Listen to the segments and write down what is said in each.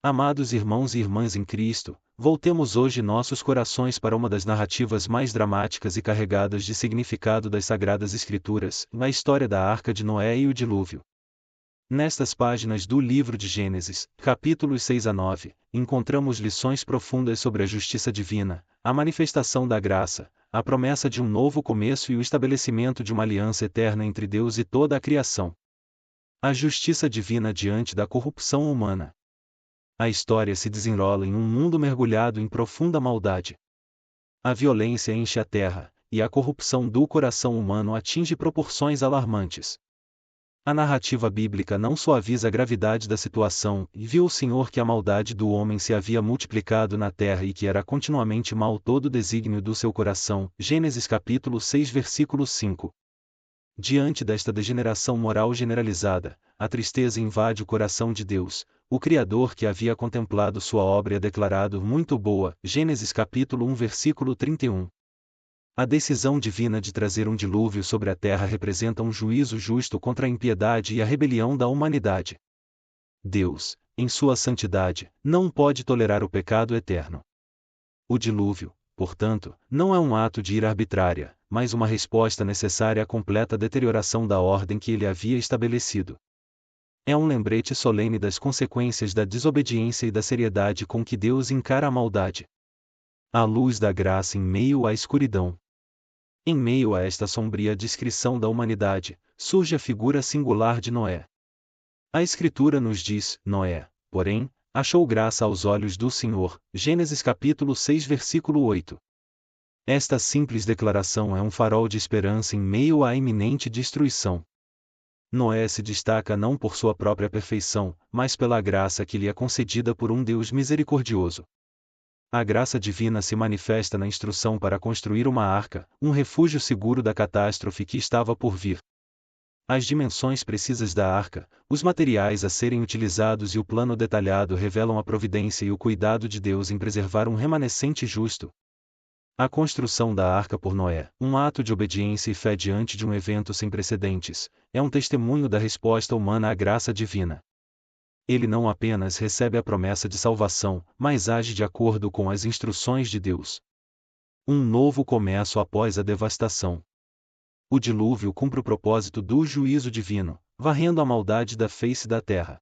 Amados irmãos e irmãs em Cristo, voltemos hoje nossos corações para uma das narrativas mais dramáticas e carregadas de significado das Sagradas Escrituras, a história da Arca de Noé e o Dilúvio. Nestas páginas do livro de Gênesis, capítulos 6 a 9, encontramos lições profundas sobre a justiça divina, a manifestação da graça, a promessa de um novo começo e o estabelecimento de uma aliança eterna entre Deus e toda a criação. A justiça divina diante da corrupção humana. A história se desenrola em um mundo mergulhado em profunda maldade. A violência enche a terra, e a corrupção do coração humano atinge proporções alarmantes. A narrativa bíblica não suaviza a gravidade da situação, e viu o Senhor que a maldade do homem se havia multiplicado na terra e que era continuamente mal todo o desígnio do seu coração. Gênesis capítulo 6 versículo 5. Diante desta degeneração moral generalizada, a tristeza invade o coração de Deus, o Criador que havia contemplado sua obra e a declarado muito boa. Gênesis capítulo 1 versículo 31. A decisão divina de trazer um dilúvio sobre a terra representa um juízo justo contra a impiedade e a rebelião da humanidade. Deus, em sua santidade, não pode tolerar o pecado eterno. O dilúvio, portanto, não é um ato de ira arbitrária, mas uma resposta necessária à completa deterioração da ordem que ele havia estabelecido. É um lembrete solene das consequências da desobediência e da seriedade com que Deus encara a maldade. A luz da graça em meio à escuridão. Em meio a esta sombria descrição da humanidade, surge a figura singular de Noé. A Escritura nos diz: Noé, porém, achou graça aos olhos do Senhor. Gênesis capítulo 6 versículo 8. Esta simples declaração é um farol de esperança em meio à iminente destruição. Noé se destaca não por sua própria perfeição, mas pela graça que lhe é concedida por um Deus misericordioso. A graça divina se manifesta na instrução para construir uma arca, um refúgio seguro da catástrofe que estava por vir. As dimensões precisas da arca, os materiais a serem utilizados e o plano detalhado revelam a providência e o cuidado de Deus em preservar um remanescente justo. A construção da arca por Noé, um ato de obediência e fé diante de um evento sem precedentes, é um testemunho da resposta humana à graça divina. Ele não apenas recebe a promessa de salvação, mas age de acordo com as instruções de Deus. Um novo começo após a devastação. O dilúvio cumpre o propósito do juízo divino, varrendo a maldade da face da terra.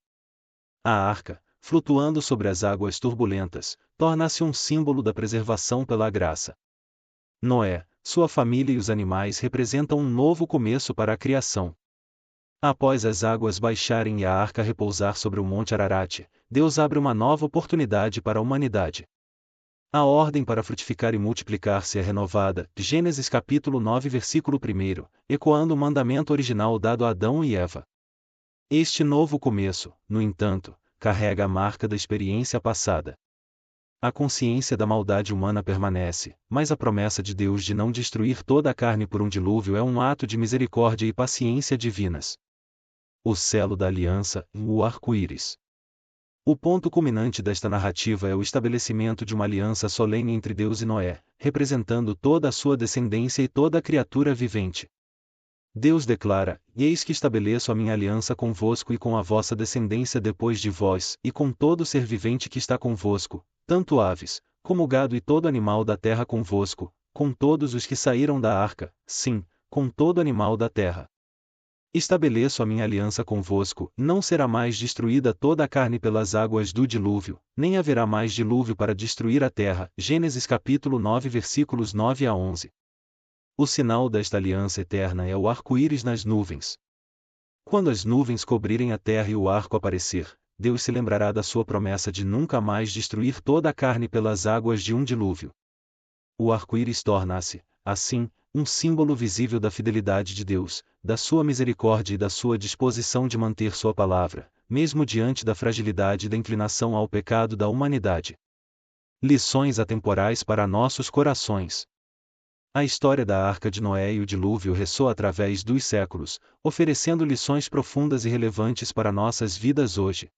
A arca, flutuando sobre as águas turbulentas, torna-se um símbolo da preservação pela graça. Noé, sua família e os animais representam um novo começo para a criação. Após as águas baixarem e a arca repousar sobre o Monte Ararat, Deus abre uma nova oportunidade para a humanidade. A ordem para frutificar e multiplicar-se é renovada. Gênesis capítulo 9 versículo 1, ecoando o mandamento original dado a Adão e Eva. Este novo começo, no entanto, carrega a marca da experiência passada. A consciência da maldade humana permanece, mas a promessa de Deus de não destruir toda a carne por um dilúvio é um ato de misericórdia e paciência divinas. O selo da aliança, o arco-íris. O ponto culminante desta narrativa é o estabelecimento de uma aliança solene entre Deus e Noé, representando toda a sua descendência e toda a criatura vivente. Deus declara: Eis que estabeleço a minha aliança convosco e com a vossa descendência depois de vós, e com todo ser vivente que está convosco, tanto aves, como gado e todo animal da terra convosco, com todos os que saíram da arca, sim, com todo animal da terra. Estabeleço a minha aliança convosco, não será mais destruída toda a carne pelas águas do dilúvio, nem haverá mais dilúvio para destruir a terra. Gênesis capítulo 9 versículos 9 a 11. O sinal desta aliança eterna é o arco-íris nas nuvens. Quando as nuvens cobrirem a terra e o arco aparecer, Deus se lembrará da sua promessa de nunca mais destruir toda a carne pelas águas de um dilúvio. O arco-íris torna-se, assim, um símbolo visível da fidelidade de Deus, da sua misericórdia e da sua disposição de manter sua palavra, mesmo diante da fragilidade e da inclinação ao pecado da humanidade. Lições atemporais para nossos corações. A história da Arca de Noé e o dilúvio ressoa através dos séculos, oferecendo lições profundas e relevantes para nossas vidas hoje.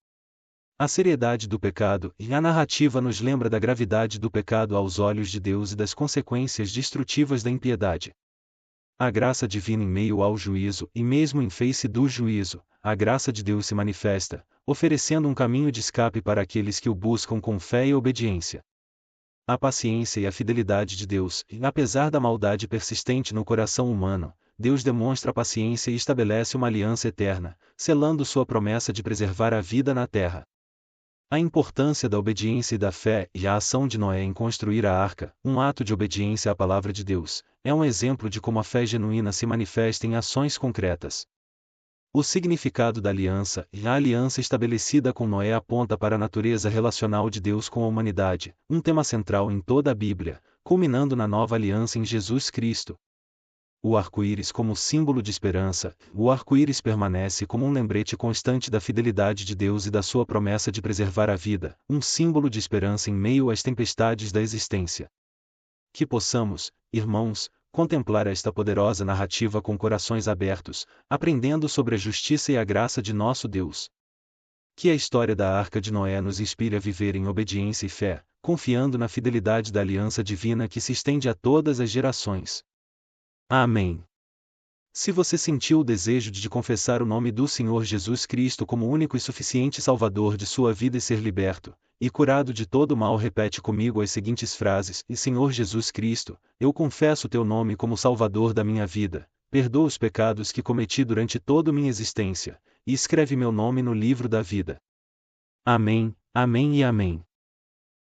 A seriedade do pecado e a narrativa nos lembra da gravidade do pecado aos olhos de Deus e das consequências destrutivas da impiedade. A graça divina em meio ao juízo, e mesmo em face do juízo, a graça de Deus se manifesta, oferecendo um caminho de escape para aqueles que o buscam com fé e obediência. A paciência e a fidelidade de Deus, e apesar da maldade persistente no coração humano, Deus demonstra paciência e estabelece uma aliança eterna, selando sua promessa de preservar a vida na terra. A importância da obediência e da fé e a ação de Noé em construir a arca, um ato de obediência à palavra de Deus, é um exemplo de como a fé genuína se manifesta em ações concretas. O significado da aliança e a aliança estabelecida com Noé aponta para a natureza relacional de Deus com a humanidade, um tema central em toda a Bíblia, culminando na nova aliança em Jesus Cristo. O arco-íris como símbolo de esperança, o arco-íris permanece como um lembrete constante da fidelidade de Deus e da sua promessa de preservar a vida, um símbolo de esperança em meio às tempestades da existência. Que possamos, irmãos, contemplar esta poderosa narrativa com corações abertos, aprendendo sobre a justiça e a graça de nosso Deus. Que a história da Arca de Noé nos inspire a viver em obediência e fé, confiando na fidelidade da aliança divina que se estende a todas as gerações. Amém. Se você sentiu o desejo de confessar o nome do Senhor Jesus Cristo como único e suficiente Salvador de sua vida e ser liberto, e curado de todo mal, repete comigo as seguintes frases: E Senhor Jesus Cristo, eu confesso teu nome como Salvador da minha vida, perdoa os pecados que cometi durante toda minha existência, e escreve meu nome no livro da vida. Amém, amém e amém.